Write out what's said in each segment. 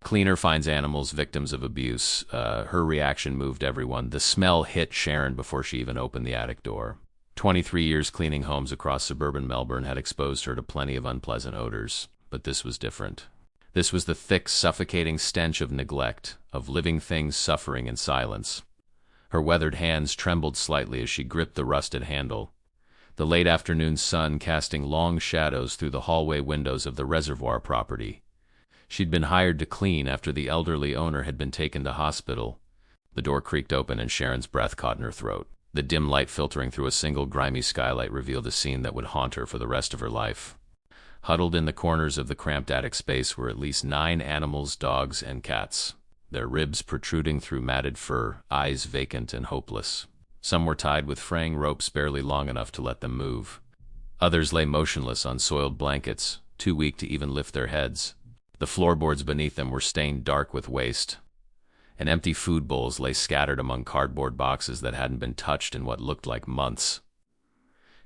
Cleaner finds animals victims of abuse. Her reaction moved everyone. The smell hit Sharon before she even opened the attic door. 23 years cleaning homes across suburban Melbourne had exposed her to plenty of unpleasant odors, but this was different. This was the thick, suffocating stench of neglect, of living things suffering in silence. Her weathered hands trembled slightly as she gripped the rusted handle, the late afternoon sun casting long shadows through the hallway windows of the Reservoir property. She'd been hired to clean after the elderly owner had been taken to hospital. The door creaked open and Sharon's breath caught in her throat. The dim light filtering through a single grimy skylight revealed a scene that would haunt her for the rest of her life. Huddled in the corners of the cramped attic space were at least 9 animals, dogs, and cats, their ribs protruding through matted fur, eyes vacant and hopeless. Some were tied with fraying ropes barely long enough to let them move. Others lay motionless on soiled blankets, too weak to even lift their heads. The floorboards beneath them were stained dark with waste, and empty food bowls lay scattered among cardboard boxes that hadn't been touched in what looked like months.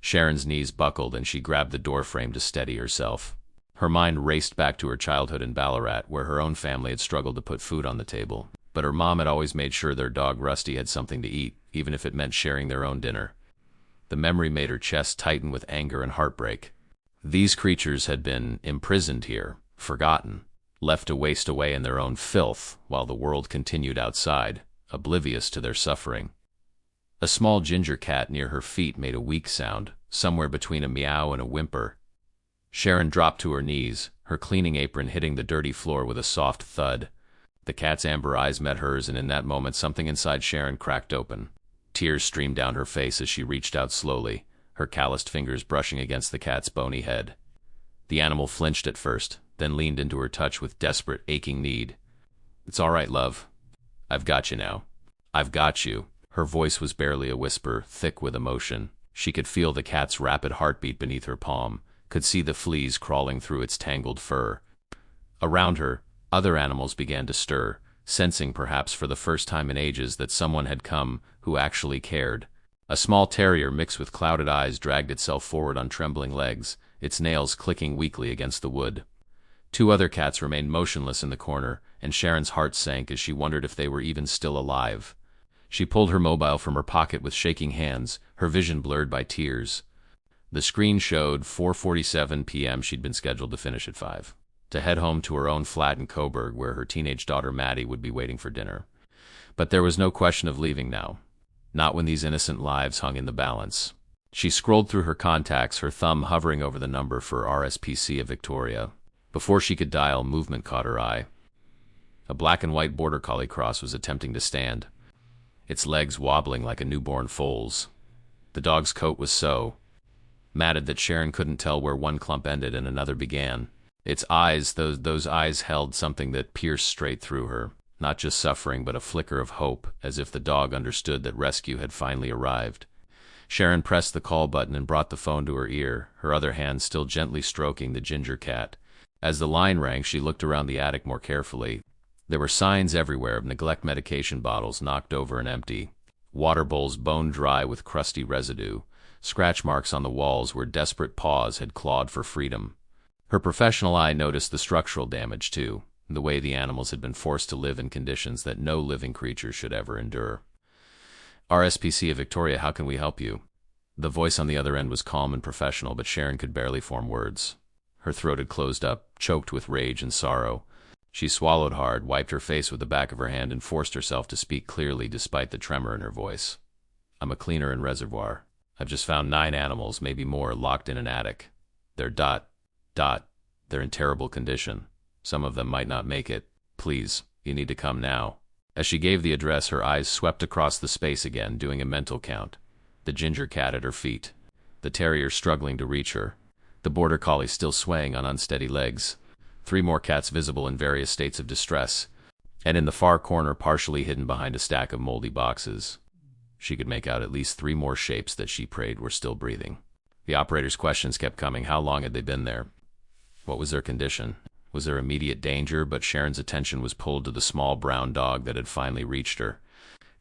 Sharon's knees buckled and she grabbed the doorframe to steady herself. Her mind raced back to her childhood in Ballarat, where her own family had struggled to put food on the table. But her mom had always made sure their dog Rusty had something to eat, even if it meant sharing their own dinner. The memory made her chest tighten with anger and heartbreak. These creatures had been imprisoned here, forgotten, left to waste away in their own filth, while the world continued outside, oblivious to their suffering. A small ginger cat near her feet made a weak sound, somewhere between a meow and a whimper. Sharon dropped to her knees, her cleaning apron hitting the dirty floor with a soft thud. The cat's amber eyes met hers, and in that moment something inside Sharon cracked open. Tears streamed down her face as she reached out slowly, her calloused fingers brushing against the cat's bony head. The animal flinched at first, then leaned into her touch with desperate, aching need. "It's all right, love. I've got you now. I've got you." Her voice was barely a whisper, thick with emotion. She could feel the cat's rapid heartbeat beneath her palm, could see the fleas crawling through its tangled fur. Around her, other animals began to stir, sensing perhaps for the first time in ages that someone had come who actually cared. A small terrier mixed with clouded eyes dragged itself forward on trembling legs, its nails clicking weakly against the wood. 2 other cats remained motionless in the corner, and Sharon's heart sank as she wondered if they were even still alive. She pulled her mobile from her pocket with shaking hands, her vision blurred by tears. The screen showed 4:47 p.m. She'd been scheduled to finish at 5, to head home to her own flat in Coburg, where her teenage daughter Maddie would be waiting for dinner. But there was no question of leaving now, not when these innocent lives hung in the balance. She scrolled through her contacts, her thumb hovering over the number for RSPCA Victoria. Before she could dial, movement caught her eye. A black and white border collie cross was attempting to stand, its legs wobbling like a newborn foal's. The dog's coat was so matted that Sharon couldn't tell where one clump ended and another began. Its eyes, those eyes held something that pierced straight through her, not just suffering but a flicker of hope, as if the dog understood that rescue had finally arrived. Sharon pressed the call button and brought the phone to her ear, her other hand still gently stroking the ginger cat. As the line rang, she looked around the attic more carefully. There were signs everywhere of neglect medication bottles knocked over and empty, water bowls bone dry with crusty residue, scratch marks on the walls where desperate paws had clawed for freedom. Her professional eye noticed the structural damage too, the way the animals had been forced to live in conditions that no living creature should ever endure. "RSPCA Victoria, how can we help you?" The voice on the other end was calm and professional, but Sharon could barely form words. Her throat had closed up, choked with rage and sorrow. She swallowed hard, wiped her face with the back of her hand, and forced herself to speak clearly despite the tremor in her voice. "I'm a cleaner in Reservoir. I've just found 9 animals, maybe more, locked in an attic. They're they're in terrible condition. Some of them might not make it. Please, you need to come now." As she gave the address, her eyes swept across the space again, doing a mental count. The ginger cat at her feet, the terrier struggling to reach her, the border collie still swaying on unsteady legs, 3 more cats visible in various states of distress, and in the far corner, partially hidden behind a stack of moldy boxes. She could make out at least 3 more shapes that she prayed were still breathing. The operator's questions kept coming. How long had they been there? What was their condition? Was there immediate danger? But Sharon's attention was pulled to the small brown dog that had finally reached her,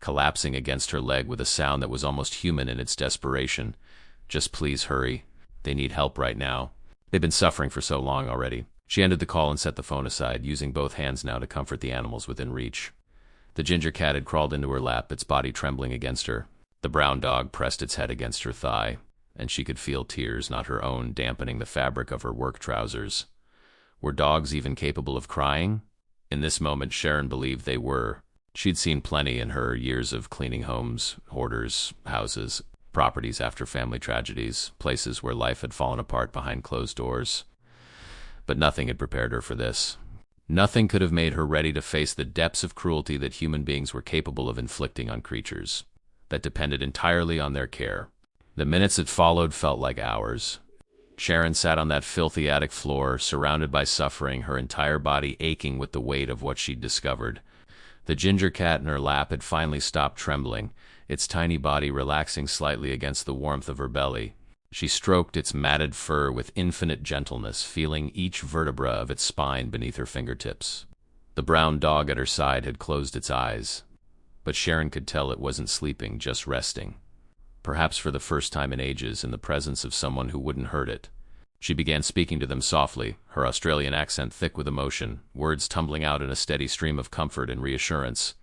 collapsing against her leg with a sound that was almost human in its desperation. "Just please hurry. They need help right now. They've been suffering for so long already." She ended the call and set the phone aside, using both hands now to comfort the animals within reach. The ginger cat had crawled into her lap, its body trembling against her. The brown dog pressed its head against her thigh, and she could feel tears, not her own, dampening the fabric of her work trousers. Were dogs even capable of crying? In this moment, Sharon believed they were. She'd seen plenty in her years of cleaning homes, hoarders, houses, properties after family tragedies, places where life had fallen apart behind closed doors. But nothing had prepared her for this. Nothing could have made her ready to face the depths of cruelty that human beings were capable of inflicting on creatures that depended entirely on their care. The minutes that followed felt like hours. Sharon sat on that filthy attic floor, surrounded by suffering, her entire body aching with the weight of what she'd discovered. The ginger cat in her lap had finally stopped trembling, its tiny body relaxing slightly against the warmth of her belly. She stroked its matted fur with infinite gentleness, feeling each vertebra of its spine beneath her fingertips. The brown dog at her side had closed its eyes, but Sharon could tell it wasn't sleeping, just resting. Perhaps for the first time in ages, in the presence of someone who wouldn't hurt it. She began speaking to them softly, her Australian accent thick with emotion, words tumbling out in a steady stream of comfort and reassurance.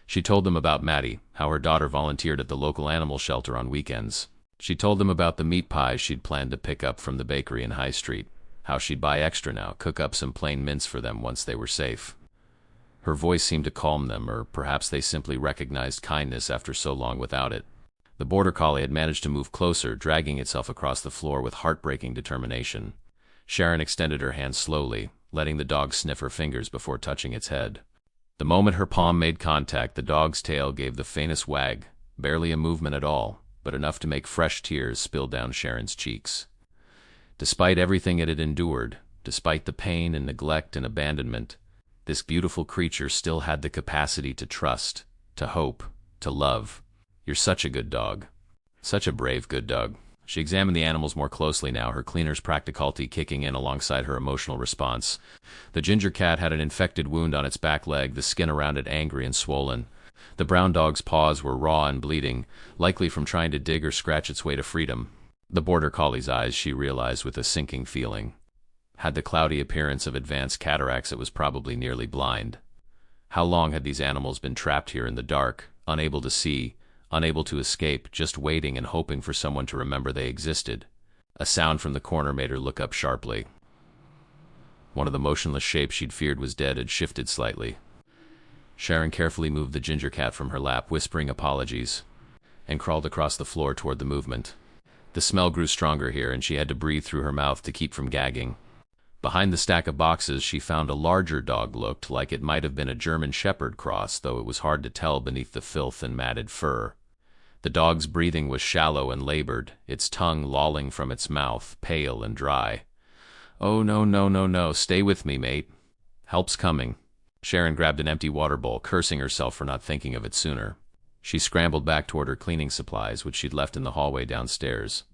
She told them about Maddie, how her daughter volunteered at the local animal shelter on weekends. She told them about the meat pies she'd planned to pick up from the bakery in High Street, how she'd buy extra now, cook up some plain mince for them once they were safe. Her voice seemed to calm them, or perhaps they simply recognized kindness after so long without it. The border collie had managed to move closer, dragging itself across the floor with heartbreaking determination. Sharon extended her hand slowly, letting the dog sniff her fingers before touching its head. The moment her palm made contact, the dog's tail gave the faintest wag, barely a movement at all, but enough to make fresh tears spill down Sharon's cheeks. Despite everything it had endured, despite the pain and neglect and abandonment, this beautiful creature still had the capacity to trust, to hope, to love. "You're such a good dog. Such a brave good dog." She examined the animals more closely now, her cleaner's practicality kicking in alongside her emotional response. The ginger cat had an infected wound on its back leg, the skin around it angry and swollen. The brown dog's paws were raw and bleeding, likely from trying to dig or scratch its way to freedom. The border collie's eyes, she realized with a sinking feeling, had the cloudy appearance of advanced cataracts. It was probably nearly blind. How long had these animals been trapped here in the dark, unable to see, unable to escape, just waiting and hoping for someone to remember they existed? A sound from the corner made her look up sharply. One of the motionless shapes she'd feared was dead had shifted slightly. Sharon carefully moved the ginger cat from her lap, whispering apologies, and crawled across the floor toward the movement. The smell grew stronger here, and she had to breathe through her mouth to keep from gagging. Behind the stack of boxes, she found a larger dog. Looked like it might have been a German Shepherd cross, though it was hard to tell beneath the filth and matted fur. The dog's breathing was shallow and labored, its tongue lolling from its mouth, pale and dry. "Oh, no, no, no, no, stay with me, mate. Help's coming." Sharon grabbed an empty water bowl, cursing herself for not thinking of it sooner. She scrambled back toward her cleaning supplies, which she'd left in the hallway downstairs.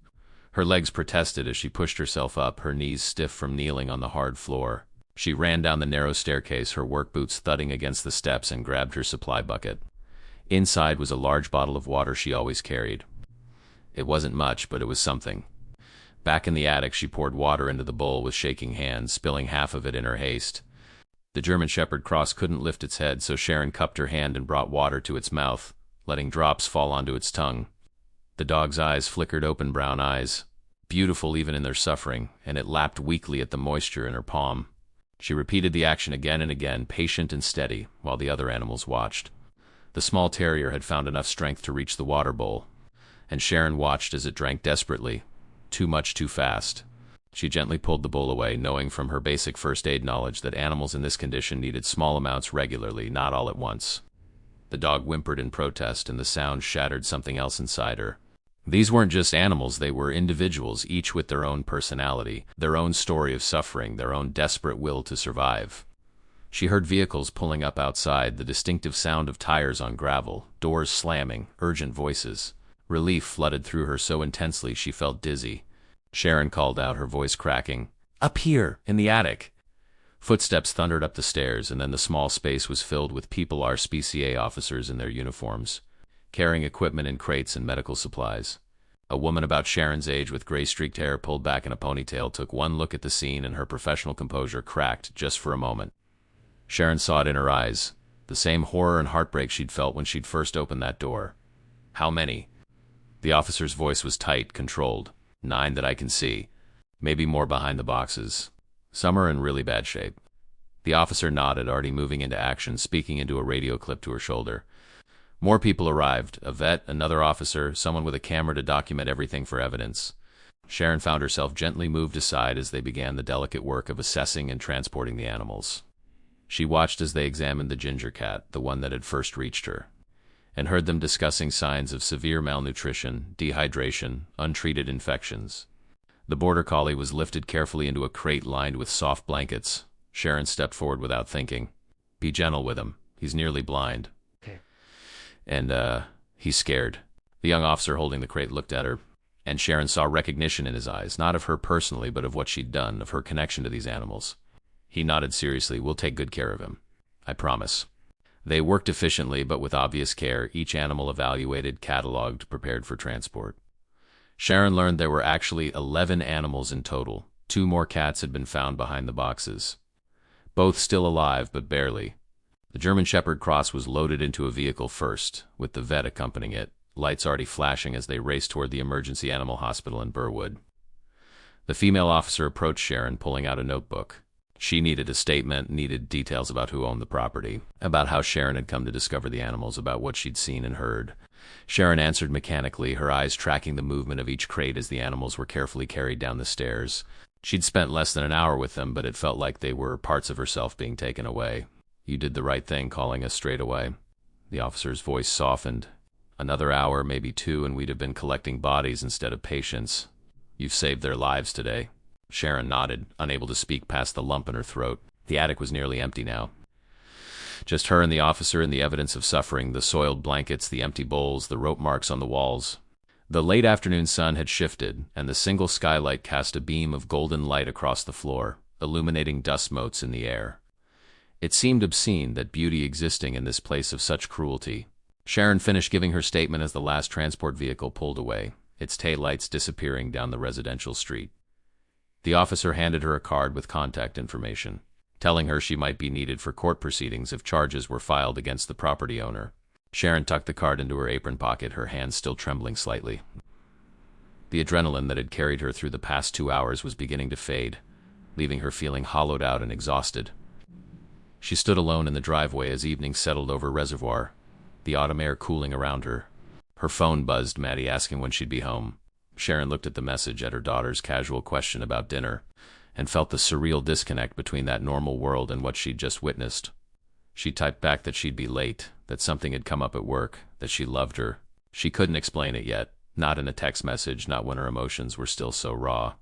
Her legs protested as she pushed herself up, her knees stiff from kneeling on the hard floor. She ran down the narrow staircase, her work boots thudding against the steps, and grabbed her supply bucket. Inside was a large bottle of water she always carried. It wasn't much, but it was something. Back in the attic, she poured water into the bowl with shaking hands, spilling half of it in her haste. The German Shepherd cross couldn't lift its head, so Sharon cupped her hand and brought water to its mouth, letting drops fall onto its tongue. The dog's eyes flickered open, brown eyes, beautiful even in their suffering, and it lapped weakly at the moisture in her palm. She repeated the action again and again, patient and steady, while the other animals watched. The small terrier had found enough strength to reach the water bowl, and Sharon watched as it drank desperately, too much too fast. She gently pulled the bowl away, knowing from her basic first aid knowledge that animals in this condition needed small amounts regularly, not all at once. The dog whimpered in protest, and the sound shattered something else inside her. These weren't just animals, they were individuals, each with their own personality, their own story of suffering, their own desperate will to survive. She heard vehicles pulling up outside, the distinctive sound of tires on gravel, doors slamming, urgent voices. Relief flooded through her so intensely she felt dizzy. Sharon called out, her voice cracking. "Up here, in the attic!" Footsteps thundered up the stairs, and then the small space was filled with people, RSPCA officers in their uniforms, carrying equipment in crates and medical supplies. A woman about Sharon's age with gray-streaked hair pulled back in a ponytail took one look at the scene and her professional composure cracked just for a moment. Sharon saw it in her eyes, the same horror and heartbreak she'd felt when she'd first opened that door. How many? The officer's voice was tight, controlled. 9 that I can see. Maybe more behind the boxes. Some are in really bad shape. The officer nodded, already moving into action, speaking into a radio clip to her shoulder. More people arrived, a vet, another officer, someone with a camera to document everything for evidence. Sharon found herself gently moved aside as they began the delicate work of assessing and transporting the animals. She watched as they examined the ginger cat, the one that had first reached her, and heard them discussing signs of severe malnutrition, dehydration, untreated infections. The border collie was lifted carefully into a crate lined with soft blankets. Sharon stepped forward without thinking. Be gentle with him. He's nearly blind. And, he's scared. The young officer holding the crate looked at her, and Sharon saw recognition in his eyes, not of her personally, but of what she'd done, of her connection to these animals. He nodded seriously. We'll take good care of him. I promise. They worked efficiently, but with obvious care, each animal evaluated, cataloged, prepared for transport. Sharon learned there were actually 11 animals in total. 2 more cats had been found behind the boxes. Both still alive, but barely. The German Shepherd Cross was loaded into a vehicle first, with the vet accompanying it, lights already flashing as they raced toward the emergency animal hospital in Burwood. The female officer approached Sharon, pulling out a notebook. She needed a statement, needed details about who owned the property, about how Sharon had come to discover the animals, about what she'd seen and heard. Sharon answered mechanically, her eyes tracking the movement of each crate as the animals were carefully carried down the stairs. She'd spent less than an hour with them, but it felt like they were parts of herself being taken away. You did the right thing calling us straight away. The officer's voice softened. Another hour, maybe 2, and we'd have been collecting bodies instead of patients. You've saved their lives today. Sharon nodded, unable to speak past the lump in her throat. The attic was nearly empty now. Just her and the officer and the evidence of suffering, the soiled blankets, the empty bowls, the rope marks on the walls. The late afternoon sun had shifted, and the single skylight cast a beam of golden light across the floor, illuminating dust motes in the air. It seemed obscene, that beauty existing in this place of such cruelty. Sharon finished giving her statement as the last transport vehicle pulled away, its taillights disappearing down the residential street. The officer handed her a card with contact information, telling her she might be needed for court proceedings if charges were filed against the property owner. Sharon tucked the card into her apron pocket, her hands still trembling slightly. The adrenaline that had carried her through the past 2 hours was beginning to fade, leaving her feeling hollowed out and exhausted. She stood alone in the driveway as evening settled over Reservoir, the autumn air cooling around her. Her phone buzzed, Maddie asking when she'd be home. Sharon looked at the message, at her daughter's casual question about dinner, and felt the surreal disconnect between that normal world and what she'd just witnessed. She typed back that she'd be late, that something had come up at work, that she loved her. She couldn't explain it yet, not in a text message, not when her emotions were still so raw.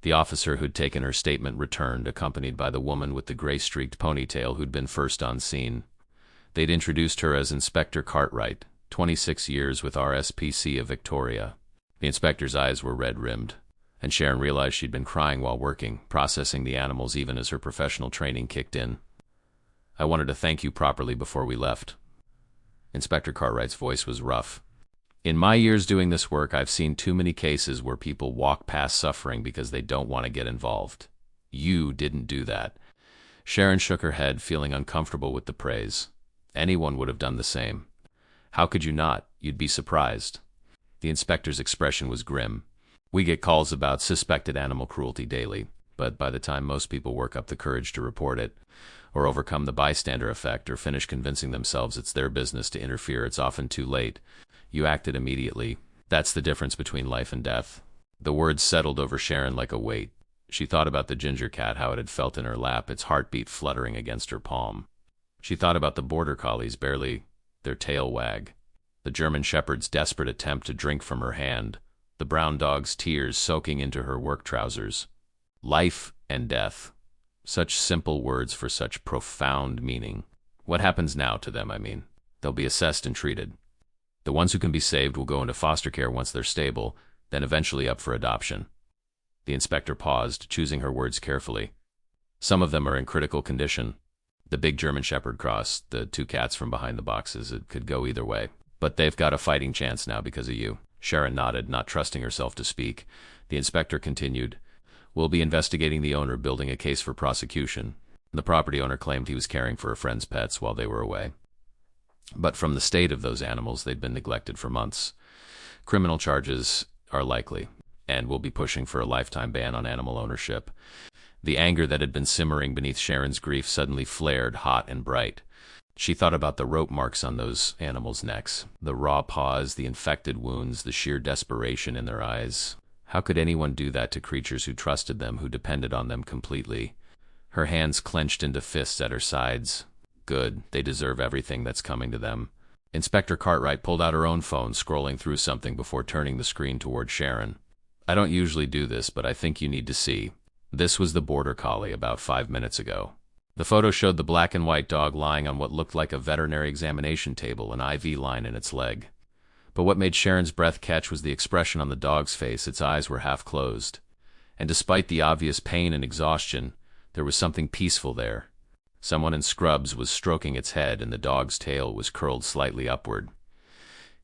The officer who'd taken her statement returned, accompanied by the woman with the gray-streaked ponytail who'd been first on scene. They'd introduced her as Inspector Cartwright, 26 years with RSPCA Victoria. The inspector's eyes were red-rimmed, and Sharon realized she'd been crying while working, processing the animals even as her professional training kicked in. I wanted to thank you properly before we left. Inspector Cartwright's voice was rough. In my years doing this work, I've seen too many cases where people walk past suffering because they don't want to get involved. You didn't do that. Sharon shook her head, feeling uncomfortable with the praise. Anyone would have done the same. How could you not? You'd be surprised. The inspector's expression was grim. We get calls about suspected animal cruelty daily, but by the time most people work up the courage to report it, or overcome the bystander effect, or finish convincing themselves it's their business to interfere, it's often too late. You acted immediately. That's the difference between life and death. The words settled over Sharon like a weight. She thought about the ginger cat, how it had felt in her lap, its heartbeat fluttering against her palm. She thought about the border collies, barely their tail wag. The German shepherd's desperate attempt to drink from her hand. The brown dog's tears soaking into her work trousers. Life and death. Such simple words for such profound meaning. What happens now to them, I mean? They'll be assessed and treated. The ones who can be saved will go into foster care once they're stable, then eventually up for adoption. The inspector paused, choosing her words carefully. Some of them are in critical condition. The big German Shepherd cross, the 2 cats from behind the boxes, it could go either way. But they've got a fighting chance now because of you. Sharon nodded, not trusting herself to speak. The inspector continued, "We'll be investigating the owner, building a case for prosecution." The property owner claimed he was caring for a friend's pets while they were away. But from the state of those animals, they'd been neglected for months. Criminal charges are likely, and we'll be pushing for a lifetime ban on animal ownership. The anger that had been simmering beneath Sharon's grief suddenly flared hot and bright. She thought about the rope marks on those animals' necks, the raw paws, the infected wounds, the sheer desperation in their eyes. How could anyone do that to creatures who trusted them, who depended on them completely? Her hands clenched into fists at her sides. Good, they deserve everything that's coming to them. Inspector Cartwright pulled out her own phone, scrolling through something before turning the screen toward Sharon. "I don't usually do this, but I think you need to see. This was the border collie about 5 minutes ago." The photo showed the black and white dog lying on what looked like a veterinary examination table, an IV line in its leg. But what made Sharon's breath catch was the expression on the dog's face. Its eyes were half closed. And despite the obvious pain and exhaustion, there was something peaceful there. Someone in scrubs was stroking its head, and the dog's tail was curled slightly upward.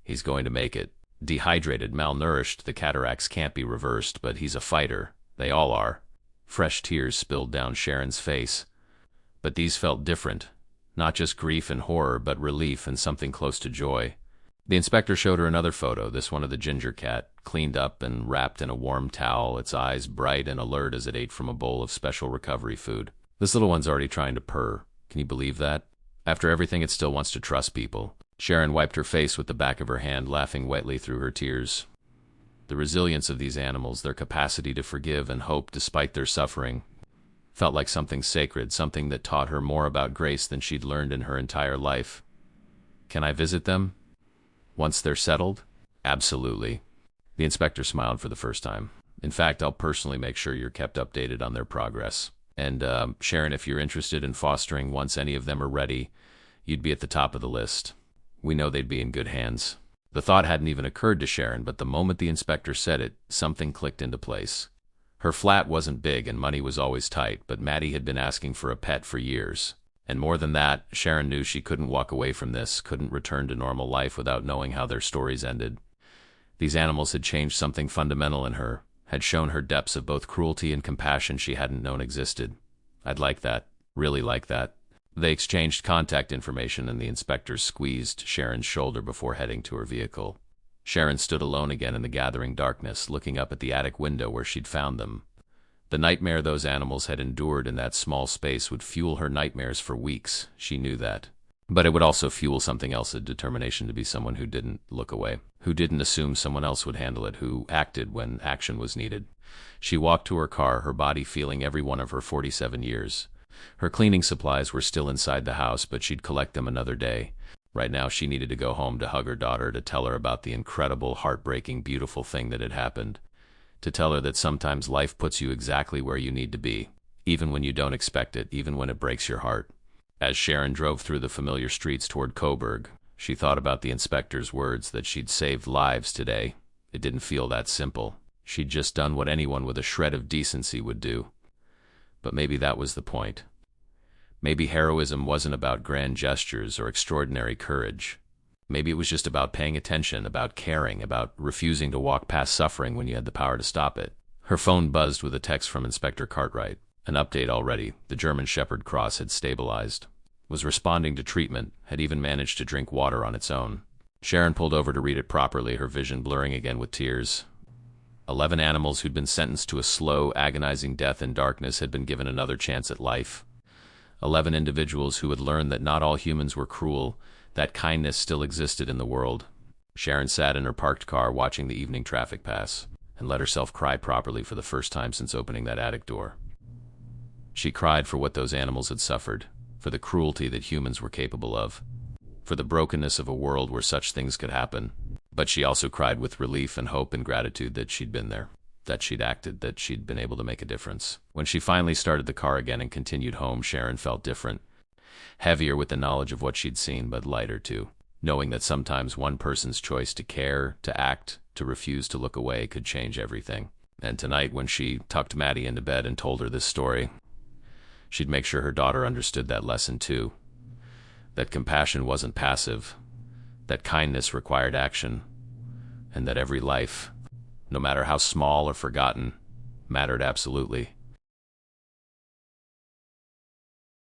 "He's going to make it. Dehydrated, malnourished, the cataracts can't be reversed, but he's a fighter. They all are." Fresh tears spilled down Sharon's face. But these felt different. Not just grief and horror, but relief and something close to joy. The inspector showed her another photo, this one of the ginger cat, cleaned up and wrapped in a warm towel, its eyes bright and alert as it ate from a bowl of special recovery food. "This little one's already trying to purr. Can you believe that? After everything, it still wants to trust people." Sharon wiped her face with the back of her hand, laughing wetly through her tears. The resilience of these animals, their capacity to forgive and hope despite their suffering, felt like something sacred, something that taught her more about grace than she'd learned in her entire life. "Can I visit them? Once they're settled?" "Absolutely." The inspector smiled for the first time. "In fact, I'll personally make sure you're kept updated on their progress. And, Sharon, if you're interested in fostering once any of them are ready, you'd be at the top of the list. We know they'd be in good hands." The thought hadn't even occurred to Sharon, but the moment the inspector said it, something clicked into place. Her flat wasn't big and money was always tight, but Maddie had been asking for a pet for years. And more than that, Sharon knew she couldn't walk away from this, couldn't return to normal life without knowing how their stories ended. These animals had changed something fundamental in her, had shown her depths of both cruelty and compassion she hadn't known existed. "I'd like that, really like that." They exchanged contact information, and the inspector squeezed Sharon's shoulder before heading to her vehicle. Sharon stood alone again in the gathering darkness, looking up at the attic window where she'd found them. The nightmare those animals had endured in that small space would fuel her nightmares for weeks. She knew that. But it would also fuel something else, a determination to be someone who didn't look away, who didn't assume someone else would handle it, who acted when action was needed. She walked to her car, her body feeling every one of her 47 years. Her cleaning supplies were still inside the house, but she'd collect them another day. Right now, she needed to go home to hug her daughter, to tell her about the incredible, heartbreaking, beautiful thing that had happened. To tell her that sometimes life puts you exactly where you need to be, even when you don't expect it, even when it breaks your heart. As Sharon drove through the familiar streets toward Coburg, she thought about the inspector's words that she'd saved lives today. It didn't feel that simple. She'd just done what anyone with a shred of decency would do. But maybe that was the point. Maybe heroism wasn't about grand gestures or extraordinary courage. Maybe it was just about paying attention, about caring, about refusing to walk past suffering when you had the power to stop it. Her phone buzzed with a text from Inspector Cartwright. An update already. The German Shepherd Cross had stabilized, was responding to treatment, had even managed to drink water on its own. Sharon pulled over to read it properly, her vision blurring again with tears. 11 animals who'd been sentenced to a slow, agonizing death in darkness had been given another chance at life. 11 individuals who had learned that not all humans were cruel, that kindness still existed in the world. Sharon sat in her parked car watching the evening traffic pass, and let herself cry properly for the first time since opening that attic door. She cried for what those animals had suffered, for the cruelty that humans were capable of, for the brokenness of a world where such things could happen. But she also cried with relief and hope and gratitude that she'd been there, that she'd acted, that she'd been able to make a difference. When she finally started the car again and continued home, Sharon felt different. Heavier with the knowledge of what she'd seen, but lighter too, knowing that sometimes one person's choice to care, to act, to refuse to look away could change everything. And tonight, when she tucked Maddie into bed and told her this story, she'd make sure her daughter understood that lesson too. That compassion wasn't passive, that kindness required action, and that every life, no matter how small or forgotten, mattered absolutely.